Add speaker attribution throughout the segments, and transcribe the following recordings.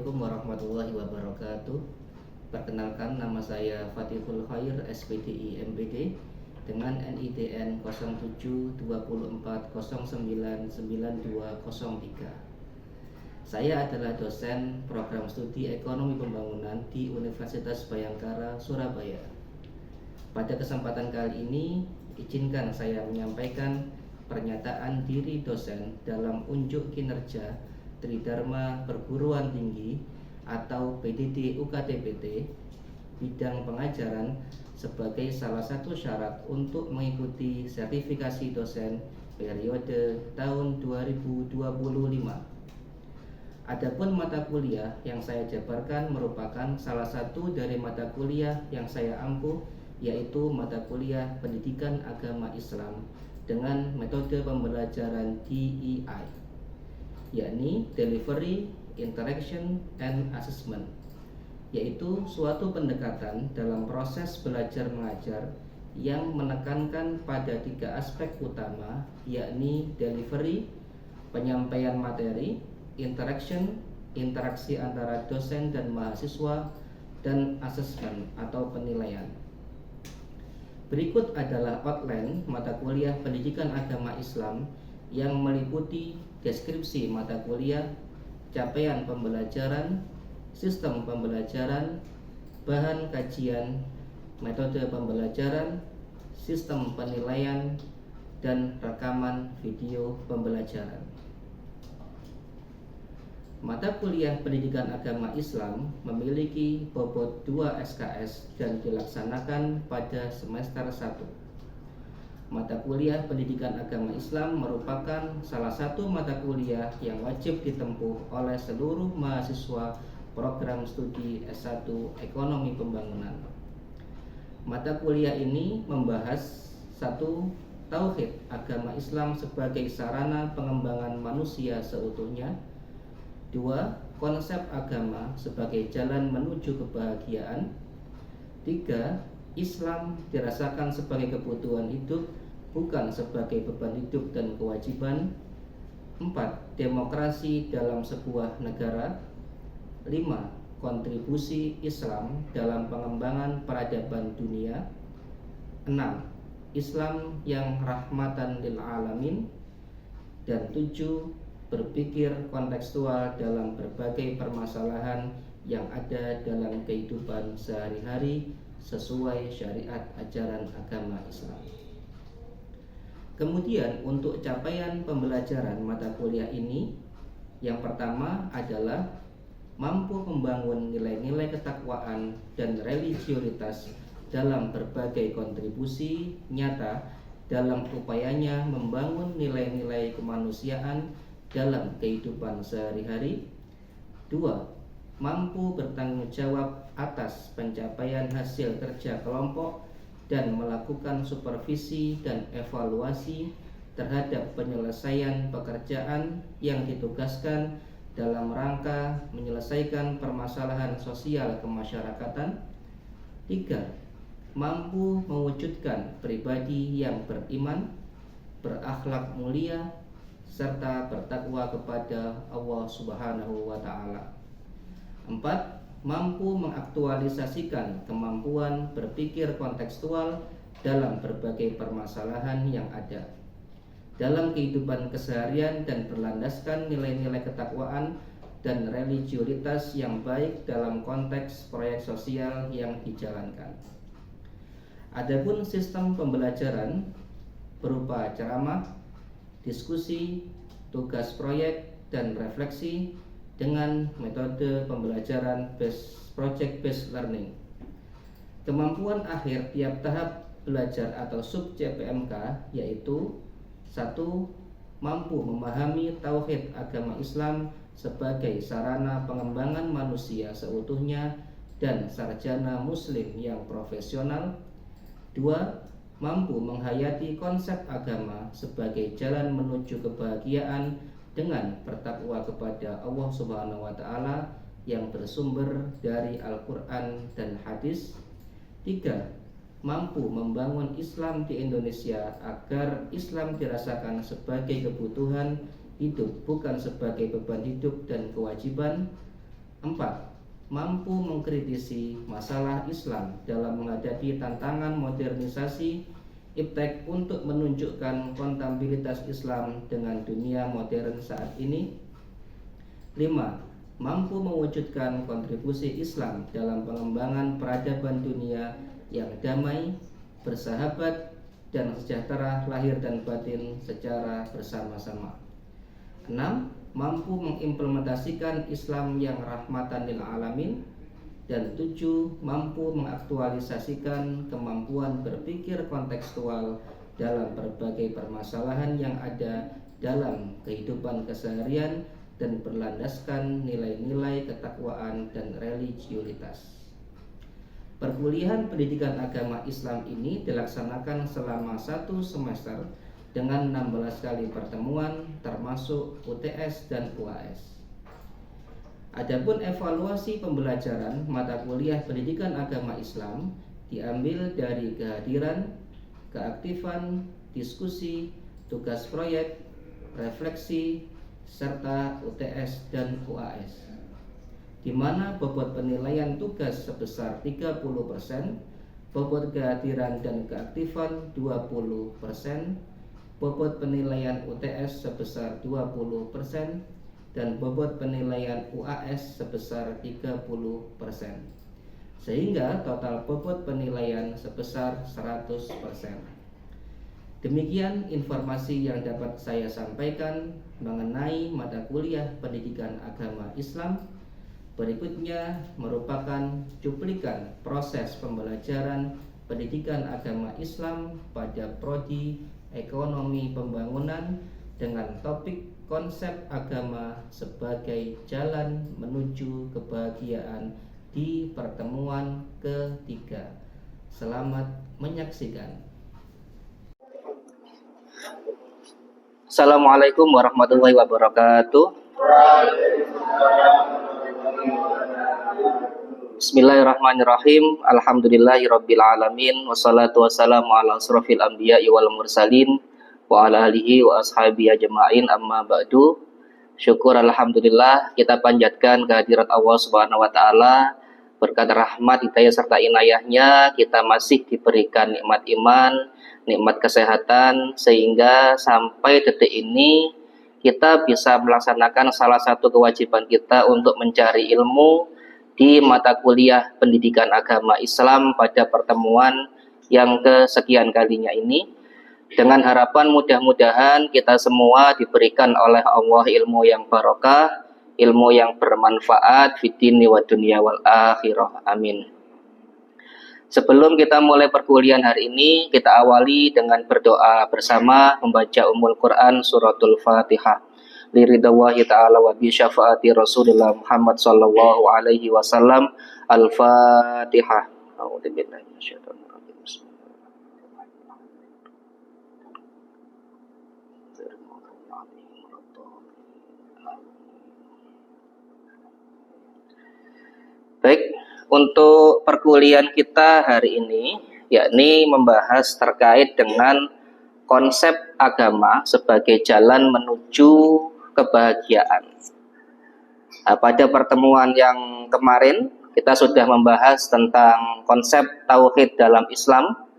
Speaker 1: Assalamualaikum warahmatullahi wabarakatuh. Perkenalkan, nama saya Fatihul Khair, SPDI MPD dengan NIDN 0724099203. Saya adalah dosen program studi Ekonomi Pembangunan di Universitas Bhayangkara, Surabaya. Pada kesempatan kali ini, izinkan saya menyampaikan pernyataan diri dosen dalam unjuk kinerja Tridharma Perguruan Tinggi atau PDD UKT-PT bidang pengajaran sebagai salah satu syarat untuk mengikuti sertifikasi dosen periode tahun 2025. Adapun mata kuliah yang saya jabarkan merupakan salah satu dari mata kuliah yang saya ampuh, yaitu mata kuliah Pendidikan Agama Islam dengan metode pembelajaran DEI, yakni Delivery, Interaction, and Assessment, yaitu suatu pendekatan dalam proses belajar mengajar yang menekankan pada 3 aspek utama, yakni delivery, penyampaian materi, interaction, interaksi antara dosen dan mahasiswa, dan assessment atau penilaian. Berikut adalah outline mata kuliah Pendidikan Agama Islam yang meliputi deskripsi mata kuliah, capaian pembelajaran, sistem pembelajaran, bahan kajian, metode pembelajaran, sistem penilaian, dan rekaman video pembelajaran. Mata kuliah Pendidikan Agama Islam memiliki bobot 2 SKS dan dilaksanakan pada semester 1. Mata kuliah Pendidikan Agama Islam merupakan salah satu mata kuliah yang wajib ditempuh oleh seluruh mahasiswa program studi S1 Ekonomi Pembangunan. Mata kuliah ini membahas 1. Tauhid agama Islam sebagai sarana pengembangan manusia seutuhnya. 2. Konsep agama sebagai jalan menuju kebahagiaan. 3. Islam dirasakan sebagai kebutuhan hidup, bukan sebagai beban hidup dan kewajiban. 4. Demokrasi dalam sebuah negara. 5. Kontribusi Islam dalam pengembangan peradaban dunia. 6. Islam yang rahmatan lil alamin. Dan 7. Berpikir kontekstual dalam berbagai permasalahan yang ada dalam kehidupan sehari-hari sesuai syariat ajaran agama Islam. Kemudian untuk capaian pembelajaran mata kuliah ini, yang pertama adalah mampu membangun nilai-nilai ketakwaan dan religiositas dalam berbagai kontribusi nyata dalam upayanya membangun nilai-nilai kemanusiaan dalam kehidupan sehari-hari. 2. Mampu bertanggung jawab atas pencapaian hasil kerja kelompok dan melakukan supervisi dan evaluasi terhadap penyelesaian pekerjaan yang ditugaskan dalam rangka menyelesaikan permasalahan sosial kemasyarakatan. 3. Mampu mewujudkan pribadi yang beriman, berakhlak mulia, serta bertakwa kepada Allah Subhanahu wa Ta'ala. 4. Mampu mengaktualisasikan kemampuan berpikir kontekstual dalam berbagai permasalahan yang ada dalam kehidupan keseharian dan berlandaskan nilai-nilai ketakwaan dan religiositas yang baik dalam konteks proyek sosial yang dijalankan. Adapun sistem pembelajaran berupa ceramah, diskusi, tugas proyek, dan refleksi dengan metode pembelajaran project based learning. Kemampuan akhir tiap tahap belajar atau sub CPMK yaitu 1. Mampu memahami tauhid agama Islam sebagai sarana pengembangan manusia seutuhnya dan sarjana muslim yang profesional. 2. Mampu menghayati konsep agama sebagai jalan menuju kebahagiaan dengan bertakwa kepada Allah Subhanahu wa Ta'ala yang bersumber dari Al-Quran dan hadis. 3. Mampu membangun Islam di Indonesia agar Islam dirasakan sebagai kebutuhan hidup, bukan sebagai beban hidup dan kewajiban. 4. Mampu mengkritisi masalah Islam dalam menghadapi tantangan modernisasi iptek untuk menunjukkan kompatibilitas Islam dengan dunia modern saat ini. 5. Mampu mewujudkan kontribusi Islam dalam pengembangan peradaban dunia yang damai, bersahabat, dan sejahtera lahir dan batin secara bersama-sama. 6. Mampu mengimplementasikan Islam yang rahmatan lil alamin. Dan 7. Mampu mengaktualisasikan kemampuan berpikir kontekstual dalam berbagai permasalahan yang ada dalam kehidupan keseharian dan berlandaskan nilai-nilai ketakwaan dan religiulitas. Perkuliahan pendidikan agama Islam ini dilaksanakan selama 1 semester dengan 16 kali pertemuan termasuk UTS dan UAS. Adapun evaluasi pembelajaran mata kuliah pendidikan agama Islam diambil dari kehadiran, keaktifan, diskusi, tugas proyek, refleksi, serta UTS dan UAS, di mana bobot penilaian tugas sebesar 30%, bobot kehadiran dan keaktifan 20%, bobot penilaian UTS sebesar 20%, dan bobot penilaian UAS sebesar 30%, sehingga total bobot penilaian sebesar 100%. Demikian informasi yang dapat saya sampaikan mengenai mata kuliah pendidikan agama Islam. Berikutnya merupakan cuplikan proses pembelajaran pendidikan agama Islam pada Prodi Ekonomi Pembangunan dengan topik konsep agama sebagai jalan menuju kebahagiaan di pertemuan ketiga. Selamat menyaksikan. Assalamualaikum warahmatullahi wabarakatuh. Bismillahirrahmanirrahim. Alhamdulillahirabbil alamin, wassalatu wassalamu ala asrofil anbiya'i wal mursalin wa ala alihi wa ashabihi ajma'in, amma ba'du. Syukur alhamdulillah kita panjatkan kehadirat Allah Subhanahu wa taala. Berkat rahmat, hidayah serta inayahnya kita masih diberikan nikmat iman, nikmat kesehatan, sehingga sampai detik ini kita bisa melaksanakan salah satu kewajiban kita untuk mencari ilmu di mata kuliah pendidikan agama Islam pada pertemuan yang kesekian kalinya ini, dengan harapan mudah-mudahan kita semua diberikan oleh Allah ilmu yang barokah, ilmu yang bermanfaat fid dini wa dunya wal akhirah. Amin. Sebelum kita mulai perkuliahan hari ini, kita awali dengan berdoa bersama membaca Ummul Quran suratul Fatihah. Liridhawahi ta'ala wa bi syafaati Rasulullah Muhammad sallallahu alaihi wasallam. Al-Fatihah. A'udzubillahi minasyaitonir rajim. Baik, untuk perkuliahan kita hari ini yakni membahas terkait dengan konsep agama sebagai jalan menuju kebahagiaan. Nah, pada pertemuan yang kemarin kita sudah membahas tentang konsep tauhid dalam Islam,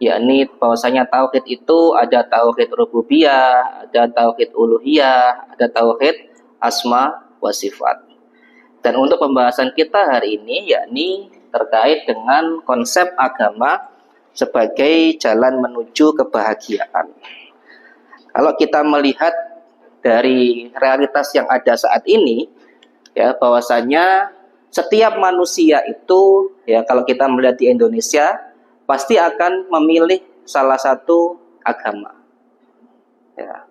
Speaker 1: yakni bahwasanya tauhid itu ada tauhid rububiyah, ada tauhid uluhiyah, ada tauhid asma wa sifat. Dan untuk pembahasan kita hari ini yakni terkait dengan konsep agama sebagai jalan menuju kebahagiaan. Kalau kita melihat dari realitas yang ada saat ini, ya, bahwasanya setiap manusia itu, ya, kalau kita melihat di Indonesia pasti akan memilih salah satu agama, ya.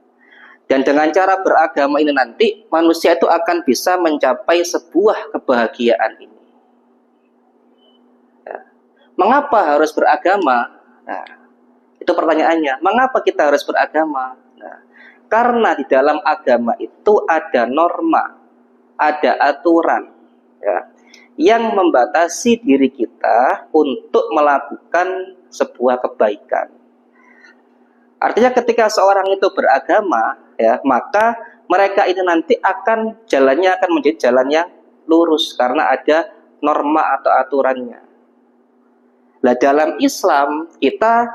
Speaker 1: Dan dengan cara beragama ini nanti manusia itu akan bisa mencapai sebuah kebahagiaan ini. Ya. Mengapa harus beragama? Nah, itu pertanyaannya. Mengapa kita harus beragama? Nah, karena di dalam agama itu ada norma, ada aturan, ya, yang membatasi diri kita untuk melakukan sebuah kebaikan. Artinya ketika seorang itu beragama, ya, maka mereka ini nanti jalannya akan menjadi jalan yang lurus karena ada norma atau aturannya. Nah, dalam Islam kita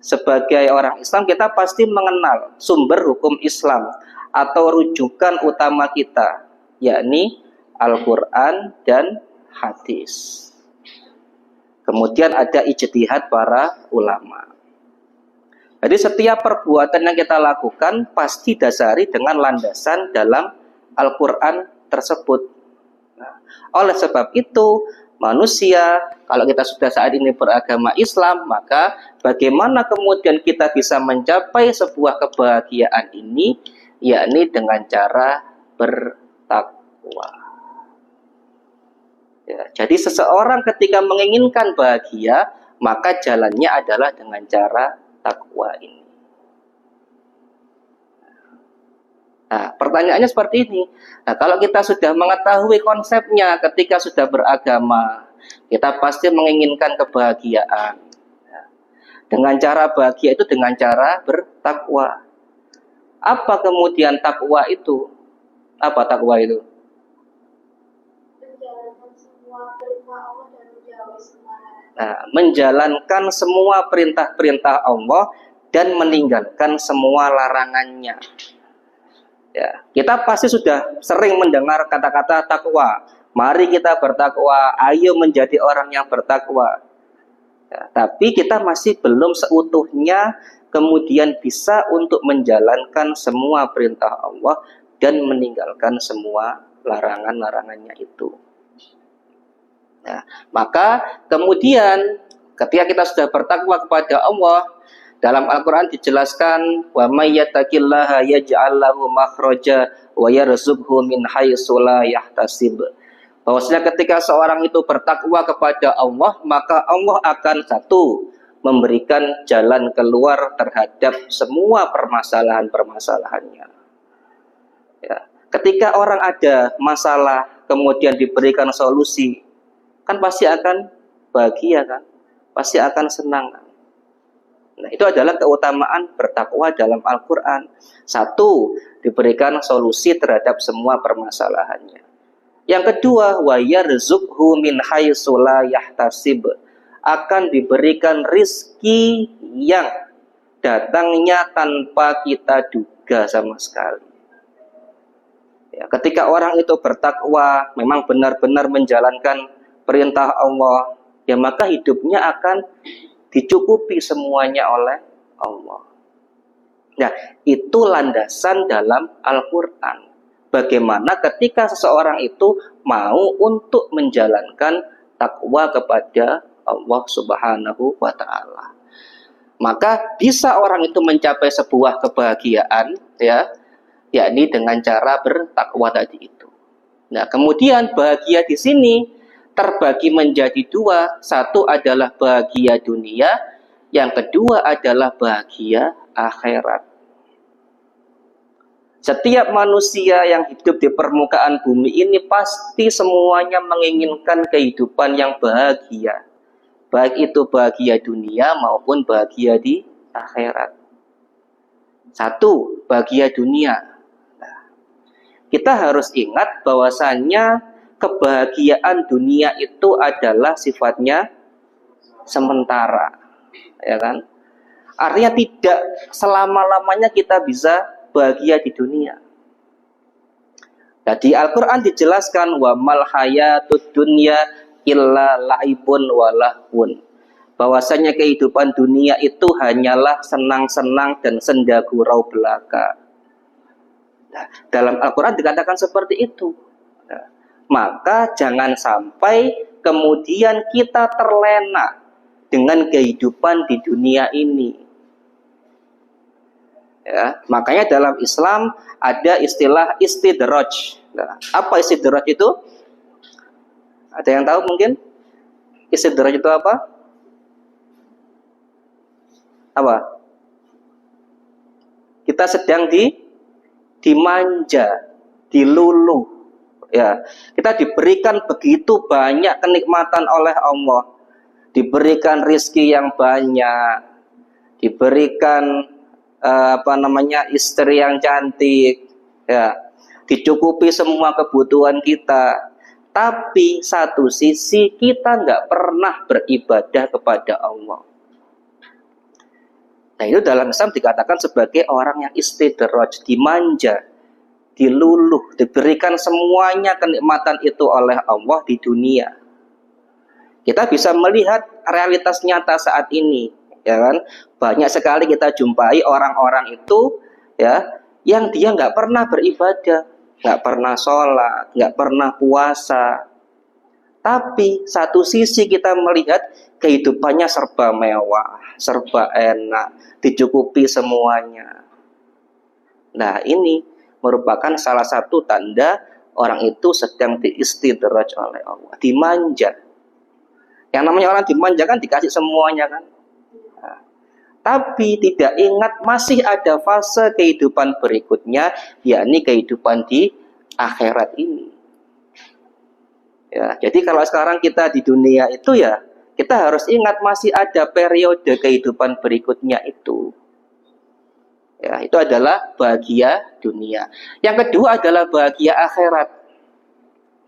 Speaker 1: sebagai orang Islam kita pasti mengenal sumber hukum Islam atau rujukan utama kita, yakni Al-Quran dan hadis. Kemudian ada ijtihad para ulama. Jadi setiap perbuatan yang kita lakukan pasti dasari dengan landasan dalam Al-Quran tersebut. Nah, oleh sebab itu manusia, kalau kita sudah saat ini beragama Islam, maka bagaimana kemudian kita bisa mencapai sebuah kebahagiaan ini, yakni dengan cara bertakwa. Ya, jadi seseorang ketika menginginkan bahagia, maka jalannya adalah dengan cara takwa ini. Nah, pertanyaannya seperti ini. Nah, kalau kita sudah mengetahui konsepnya ketika sudah beragama, kita pasti menginginkan kebahagiaan. Dengan cara bahagia itu dengan cara bertakwa. Apa kemudian takwa itu? Apa takwa itu? Nah, menjalankan semua perintah-perintah Allah dan meninggalkan semua larangannya. Ya, kita pasti sudah sering mendengar kata-kata takwa. Mari kita bertakwa, ayo menjadi orang yang bertakwa. Ya, tapi kita masih belum seutuhnya kemudian bisa untuk menjalankan semua perintah Allah dan meninggalkan semua larangan-larangannya itu. Nah, maka kemudian ketika kita sudah bertakwa kepada Allah, dalam Al-Quran dijelaskan wa may yattaqillaha yaj'al lahu makhraja wa yarzuqhu min haitsu la yahtasib. Bahwasanya ketika seorang itu bertakwa kepada Allah, maka Allah akan satu memberikan jalan keluar terhadap semua permasalahan-permasalahannya. Ya. Ketika orang ada masalah kemudian diberikan solusi, kan pasti akan bahagia kan? Pasti akan senang kan? Nah, itu adalah keutamaan bertakwa dalam Al-Quran. Satu, diberikan solusi terhadap semua permasalahannya. Yang kedua, wa yarzuqhu min haitsu la yahtasib. Akan diberikan rizki yang datangnya tanpa kita duga sama sekali. Ya, ketika orang itu bertakwa, memang benar-benar menjalankan perintah Allah, ya maka hidupnya akan dicukupi semuanya oleh Allah. Nah, itu landasan dalam Al-Quran. Bagaimana ketika seseorang itu mau untuk menjalankan takwa kepada Allah Subhanahu wa Ta'ala, maka bisa orang itu mencapai sebuah kebahagiaan, ya, yakni dengan cara bertakwa tadi itu. Nah, kemudian bahagia di sini terbagi menjadi dua. Satu adalah bahagia dunia, yang kedua adalah bahagia akhirat. Setiap manusia yang hidup di permukaan bumi ini pasti semuanya menginginkan kehidupan yang bahagia, baik itu bahagia dunia maupun bahagia di akhirat. Satu, bahagia dunia. Nah, kita harus ingat bahwasannya kebahagiaan dunia itu adalah sifatnya sementara, ya kan? Artinya tidak selama-lamanya kita bisa bahagia di dunia. Nah, di Al-Quran dijelaskan wa mal hayatud dunya illa laibun wa lahwun. Bahwasanya kehidupan dunia itu hanyalah senang-senang dan senda gurau belaka. Nah, dalam Al-Quran dikatakan seperti itu. Maka jangan sampai kemudian kita terlena dengan kehidupan di dunia ini. Ya, makanya dalam Islam ada istilah istidraj. Nah, apa istidraj itu? Ada yang tahu mungkin? Istidraj itu apa? Apa? Kita sedang dimanja, diluluh. Ya, kita diberikan begitu banyak kenikmatan oleh Allah, diberikan rizki yang banyak, diberikan istri yang cantik, ya, dicukupi semua kebutuhan kita. Tapi satu sisi kita nggak pernah beribadah kepada Allah. Nah itu dalam Islam dikatakan sebagai orang yang istidraj, dimanja, diluluh, diberikan semuanya kenikmatan itu oleh Allah di dunia. Kita bisa melihat realitas nyata saat ini, ya kan? Banyak sekali kita jumpai orang-orang itu, ya, yang dia nggak pernah beribadah, nggak pernah sholat, nggak pernah puasa. Tapi satu sisi kita melihat kehidupannya serba mewah, serba enak, dicukupi semuanya. Nah ini merupakan salah satu tanda orang itu sedang diistidraj oleh Allah, dimanja. Yang namanya orang dimanja kan dikasih semuanya kan. Nah, tapi tidak ingat masih ada fase kehidupan berikutnya, yakni kehidupan di akhirat ini. Ya, jadi kalau sekarang kita di dunia itu ya, kita harus ingat masih ada periode kehidupan berikutnya itu. Ya, itu adalah bahagia dunia. Yang kedua adalah bahagia akhirat.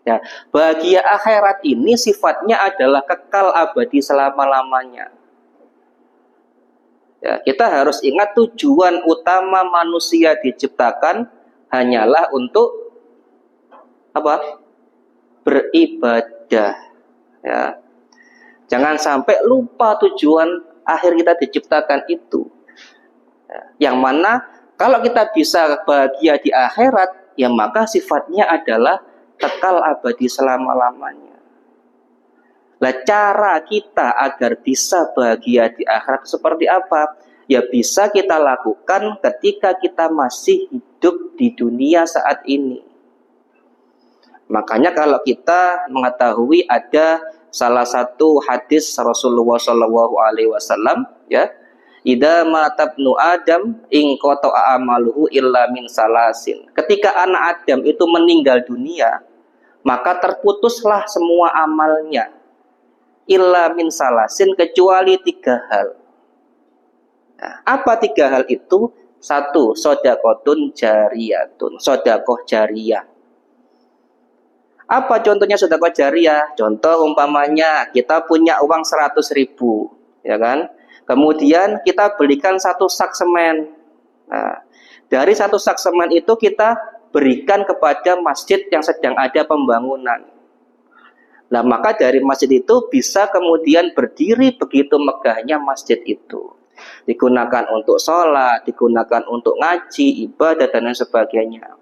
Speaker 1: Ya, bahagia akhirat ini sifatnya adalah kekal abadi selama-lamanya. Ya, kita harus ingat tujuan utama manusia diciptakan hanyalah untuk apa? Beribadah. Ya. Jangan sampai lupa tujuan akhir kita diciptakan itu. Ya. Yang mana kalau kita bisa bahagia di akhirat, ya maka sifatnya adalah kekal abadi selama-lamanya. Nah, cara kita agar bisa bahagia di akhirat seperti apa? Ya bisa kita lakukan ketika kita masih hidup di dunia saat ini. Makanya kalau kita mengetahui ada salah satu hadis Rasulullah SAW, ya, idza matabnu Adam in qata'a amaluhu illa min salasin. Ketika anak Adam itu meninggal dunia, maka terputuslah semua amalnya illa min salasin, kecuali 3 hal. Nah, apa 3 hal itu? 1, shadaqatun jariyatun, sedekah jariyah. Apa contohnya sedekah jariyah? Contoh umpamanya kita punya uang 100.000, ya kan? Kemudian kita belikan 1 sak semen. Nah, dari 1 sak semen itu kita berikan kepada masjid yang sedang ada pembangunan. Nah, maka dari masjid itu bisa kemudian berdiri begitu megahnya masjid itu. Digunakan untuk sholat, digunakan untuk ngaji, ibadah, dan lain sebagainya.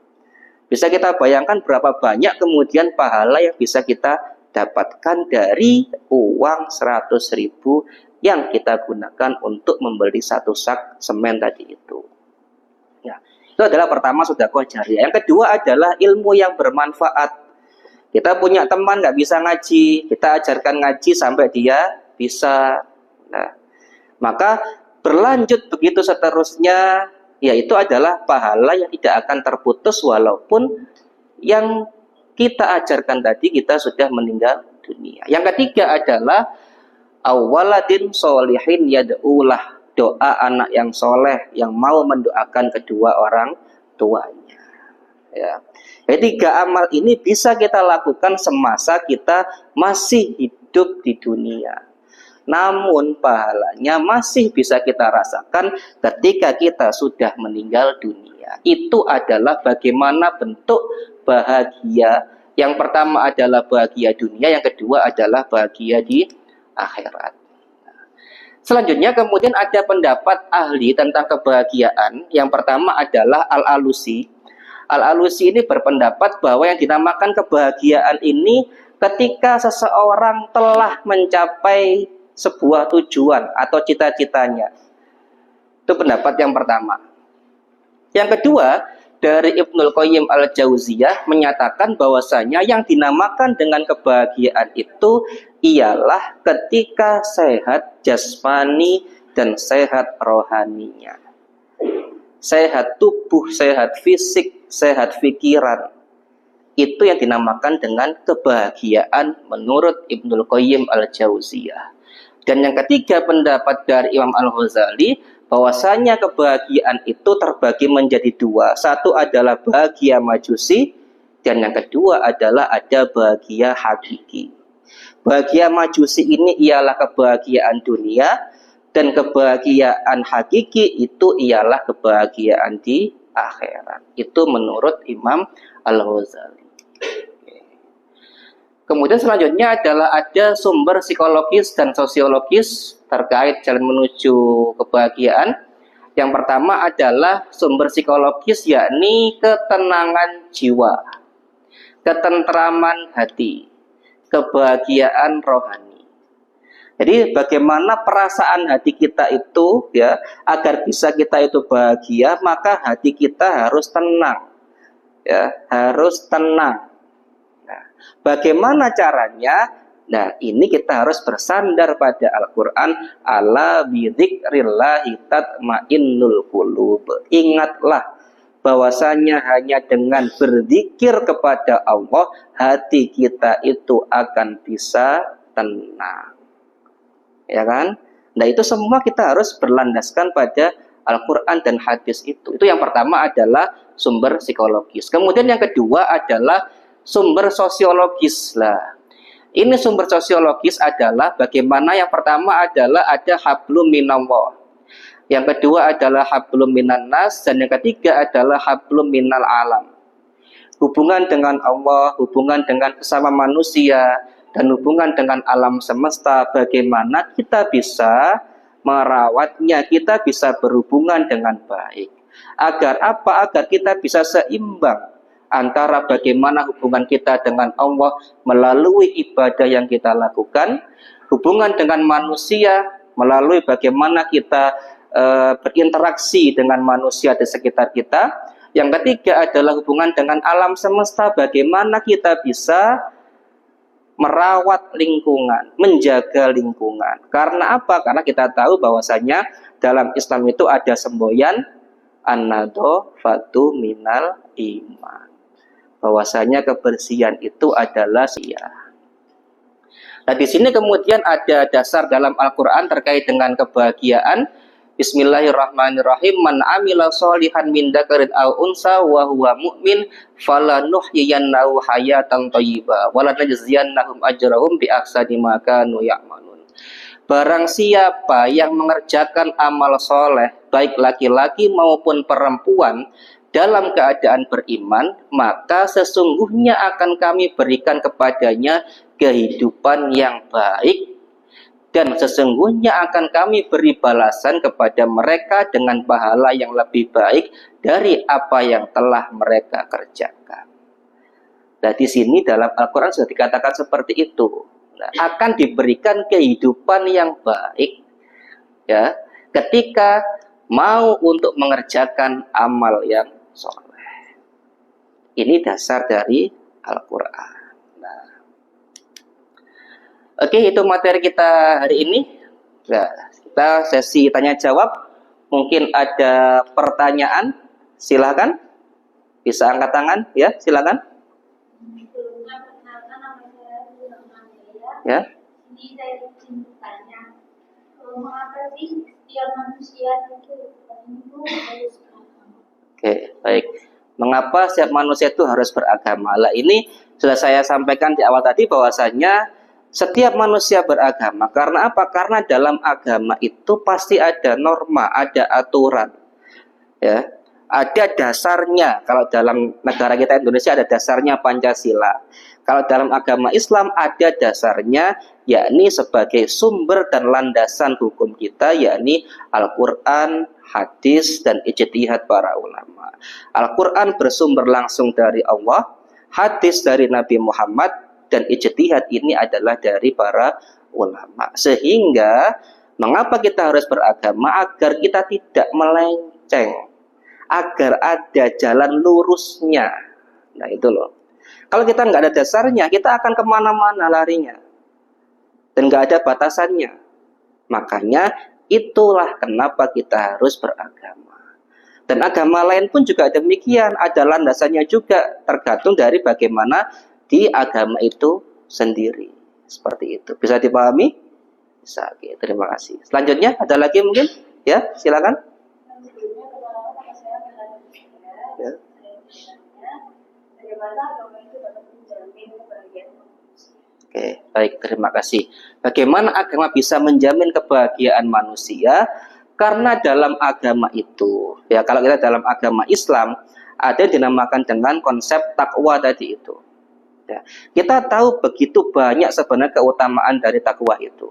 Speaker 1: Bisa kita bayangkan berapa banyak kemudian pahala yang bisa kita dapatkan dari uang 100.000 yang kita gunakan untuk membeli 1 sak semen tadi itu. Ya, itu adalah pertama sedekah jariyah. Yang kedua adalah ilmu yang bermanfaat. Kita punya teman nggak bisa ngaji, kita ajarkan ngaji sampai dia bisa. Nah, maka berlanjut begitu seterusnya. Ya itu adalah pahala yang tidak akan terputus walaupun yang kita ajarkan tadi kita sudah meninggal dunia. Yang ketiga adalah awaladin solihin yad'ulah, doa anak yang soleh yang mau mendoakan kedua orang tuanya. Ya. Jadi 3 amal ini bisa kita lakukan semasa kita masih hidup di dunia. Namun pahalanya masih bisa kita rasakan ketika kita sudah meninggal dunia. Itu adalah bagaimana bentuk bahagia. Yang pertama adalah bahagia dunia, yang kedua adalah bahagia di akhirat. Selanjutnya kemudian ada pendapat ahli tentang kebahagiaan. Yang pertama adalah Al-Alusi. Al-Alusi ini berpendapat bahwa yang dinamakan kebahagiaan ini ketika seseorang telah mencapai sebuah tujuan atau cita-citanya. Itu pendapat yang pertama. Yang kedua, dari Ibnul Qayyim Al-Jauziyah menyatakan bahwasanya yang dinamakan dengan kebahagiaan itu ialah ketika sehat jasmani dan sehat rohaninya. Sehat tubuh, sehat fisik, sehat pikiran. Itu yang dinamakan dengan kebahagiaan menurut Ibnul Qayyim Al-Jauziyah. Dan yang ketiga pendapat dari Imam Al-Ghazali bahwasanya kebahagiaan itu terbagi menjadi 2. Satu adalah bahagia majusi, Dan yang kedua adalah ada bahagia hakiki. Bahagia majusi ini ialah kebahagiaan dunia, dan kebahagiaan hakiki itu ialah kebahagiaan di akhirat. Itu menurut Imam Al-Ghazali. Kemudian selanjutnya adalah ada sumber psikologis dan sosiologis terkait jalan menuju kebahagiaan. Yang pertama adalah sumber psikologis, yakni ketenangan jiwa, ketentraman hati, kebahagiaan rohani. Jadi bagaimana perasaan hati kita itu, ya, agar bisa kita itu bahagia, maka hati kita harus tenang, ya, harus tenang. Nah, bagaimana caranya? Nah, ini kita harus bersandar pada Al-Quran. Ala bidzikrillahi tatmainnul qulub. Ingatlah bahwasanya hanya dengan berzikir kepada Allah, hati kita itu akan bisa tenang. Ya kan? Nah, itu semua kita harus berlandaskan pada Al-Quran dan hadis itu. Itu yang pertama adalah sumber psikologis. Kemudian yang kedua adalah sumber sosiologis lah. Ini sumber sosiologis adalah bagaimana yang pertama adalah ada hablum minallah. Yang kedua adalah hablum minan nas, dan yang ketiga adalah hablum minal alam. Hubungan dengan Allah, hubungan dengan sesama manusia, dan hubungan dengan alam semesta, bagaimana kita bisa merawatnya, kita bisa berhubungan dengan baik. Agar apa? Agar kita bisa seimbang antara bagaimana hubungan kita dengan Allah melalui ibadah yang kita lakukan, hubungan dengan manusia melalui bagaimana kita berinteraksi dengan manusia di sekitar kita. Yang ketiga adalah hubungan dengan alam semesta, bagaimana kita bisa merawat lingkungan, menjaga lingkungan. Karena apa? Karena kita tahu bahwasanya dalam Islam itu ada semboyan an-nadhafatu minal iman. Bahwasanya kebersihan itu adalah sia. Nah, di sini kemudian ada dasar dalam Al-Quran terkait dengan kebahagiaan. Bismillahirrahmanirrahim. Man amila sholihan min dzakarin aw unsa wa huwa mu'min falanuhyiyannahu hayatan thayyibah wa lanajziyannahum ajrahum bi ahsani ma kanu ya'malun. Barang siapa yang mengerjakan amal soleh, baik laki-laki maupun perempuan, dalam keadaan beriman, maka sesungguhnya akan kami berikan kepadanya kehidupan yang baik, dan sesungguhnya akan kami beri balasan kepada mereka dengan pahala yang lebih baik dari apa yang telah mereka kerjakan. Nah, di sini dalam Al-Quran sudah dikatakan seperti itu. Nah, akan diberikan kehidupan yang baik, ya, ketika mau untuk mengerjakan amal yang soleh. Ini dasar dari Al-Quran. Nah, oke, itu materi kita hari ini. Nah, kita sesi tanya jawab. Mungkin ada pertanyaan, silakan. Bisa angkat tangan, ya, silakan. Ya. Ini saya ingin bertanya, mengapa sih setiap manusia itu harus beragama? Oke, baik. Mengapa setiap manusia itu harus beragama? Lah, ini sudah saya sampaikan di awal tadi bahwasanya setiap manusia beragama. Karena apa? Karena dalam agama itu pasti ada norma, ada aturan. Ya, ada dasarnya. Kalau dalam negara kita Indonesia ada dasarnya Pancasila. Kalau dalam agama Islam ada dasarnya, yakni sebagai sumber dan landasan hukum kita, yakni Al-Quran, hadis, dan ijtihad para ulama. Al-Quran bersumber langsung dari Allah, hadis dari Nabi Muhammad, dan ijtihad ini adalah dari para ulama. Sehingga mengapa kita harus beragama? Agar kita tidak melenceng, agar ada jalan lurusnya. Nah, itu loh. Kalau kita nggak ada dasarnya, kita akan kemana-mana larinya. Dan nggak ada batasannya. Makanya itulah kenapa kita harus beragama. Dan agama lain pun juga demikian. Ada landasannya juga, tergantung dari bagaimana di agama itu sendiri. Seperti itu. Bisa dipahami? Bisa. Oke, terima kasih. Selanjutnya, ada lagi mungkin? Ya, silakan. Ya.
Speaker 2: bagaimana agama itu dapat menjamin kebahagiaan manusia?
Speaker 1: Oke, baik, terima kasih. Bagaimana agama bisa menjamin kebahagiaan manusia? Karena dalam agama itu, ya kalau kita dalam agama Islam, ada yang dinamakan dengan konsep takwa tadi itu. Ya, kita tahu begitu banyak sebenarnya keutamaan dari takwa itu.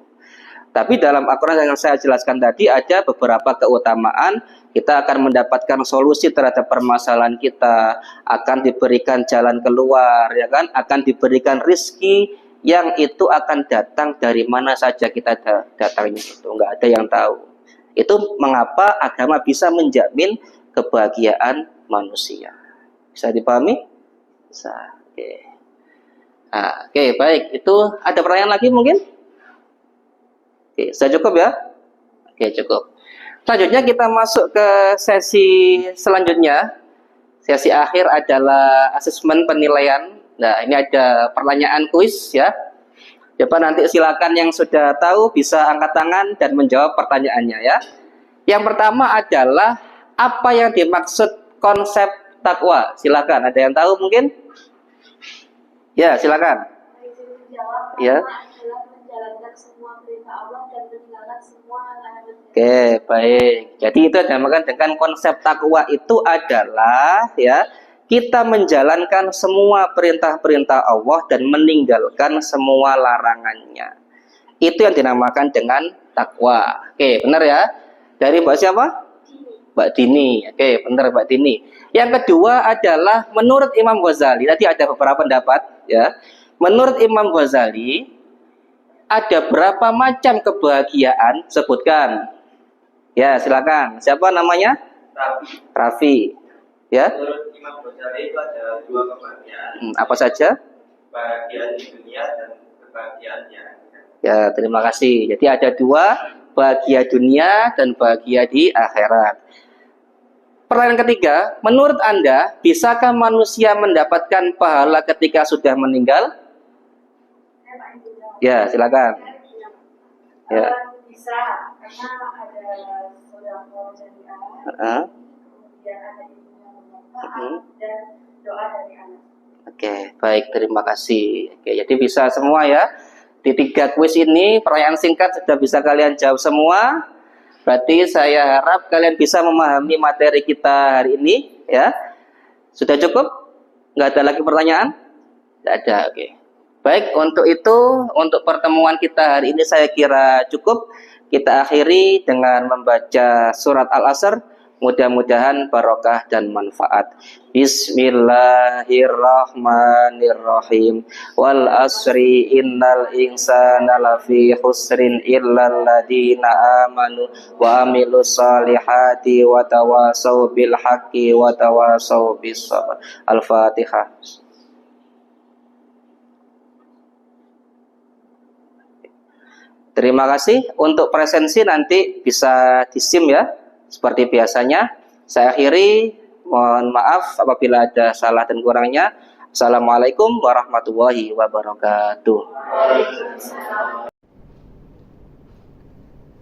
Speaker 1: Tapi dalam Al-Quran yang saya jelaskan tadi ada beberapa keutamaan. Kita akan mendapatkan solusi terhadap permasalahan kita, akan diberikan jalan keluar, ya kan? Akan diberikan rizki yang itu akan datang dari mana saja kita datangnya itu, nggak ada yang tahu. Itu mengapa agama bisa menjamin kebahagiaan manusia. Bisa dipahami? Bisa. Oke. Nah, oke, baik. Itu ada pertanyaan lagi mungkin? Oke, sudah cukup ya? Oke, cukup. Selanjutnya kita masuk ke sesi selanjutnya. Sesi akhir adalah asesmen penilaian. Nah, ini ada pertanyaan kuis ya. Coba nanti silakan yang sudah tahu bisa angkat tangan dan menjawab pertanyaannya ya. Yang pertama adalah apa yang dimaksud konsep takwa? Silakan, ada yang tahu mungkin? Ya, silakan. Ya.
Speaker 2: Menjalankan semua perintah Allah dan meninggalkan semua larangan.
Speaker 1: Oke, baik. Jadi itu dinamakan dengan konsep takwa itu adalah ya kita menjalankan semua perintah-perintah Allah dan meninggalkan semua larangannya. Itu yang dinamakan dengan takwa. Oke, benar ya? Dari Mbak siapa? Mbak Dini. Oke, benar Mbak Dini. Yang kedua adalah menurut Imam Ghazali. Tadi ada beberapa pendapat ya. Menurut Imam Ghazali ada berapa macam kebahagiaan? Sebutkan. Ya, silakan. Siapa namanya? Raffi. Ya.
Speaker 3: Menurut Imam Ghazali itu ada dua kebahagiaan.
Speaker 1: Apa saja?
Speaker 3: Kebahagiaan di dunia dan kebahagiaan di akhirat.
Speaker 1: Ya, terima kasih. Jadi ada dua, bahagia dunia dan bahagia di akhirat. Pertanyaan ketiga, menurut Anda, bisakah manusia mendapatkan pahala ketika sudah meninggal? Ya, silakan. Ya.
Speaker 2: Bisa, karena ada sodako jariah, kemudian ada ilmu yang bermanfaat dan doa dari anak.
Speaker 1: Oke, baik, terima kasih. Oke, jadi bisa semua ya. Di 3 kuis ini pertanyaan singkat sudah bisa kalian jawab semua. Berarti saya harap kalian bisa memahami materi kita hari ini ya. Sudah cukup? Nggak ada lagi pertanyaan? Nggak ada, oke. Baik, untuk itu, untuk pertemuan kita hari ini saya kira cukup. Kita akhiri dengan membaca surat Al-Asr. Mudah-mudahan barokah dan manfaat. Bismillahirrahmanirrahim. Wal asri innal insana lafi khusrin illal ladina amanu wa amilus salihati wa tawasaw bil haqqi wa tawasaw bis sabr. Al-Fatihah. Terima kasih. Untuk presensi nanti bisa di-sim ya, seperti biasanya. Saya akhiri, mohon maaf apabila ada salah dan kurangnya. Assalamualaikum warahmatullahi wabarakatuh.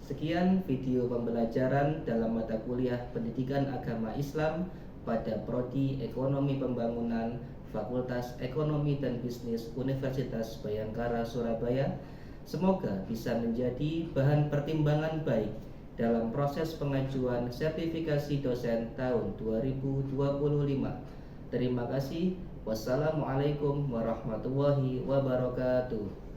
Speaker 1: Sekian video pembelajaran dalam mata kuliah Pendidikan Agama Islam pada Prodi Ekonomi Pembangunan Fakultas Ekonomi dan Bisnis Universitas Bayangkara Surabaya. Semoga bisa menjadi bahan pertimbangan baik dalam proses pengajuan sertifikasi dosen tahun 2025. Terima kasih. Wassalamualaikum warahmatullahi wabarakatuh.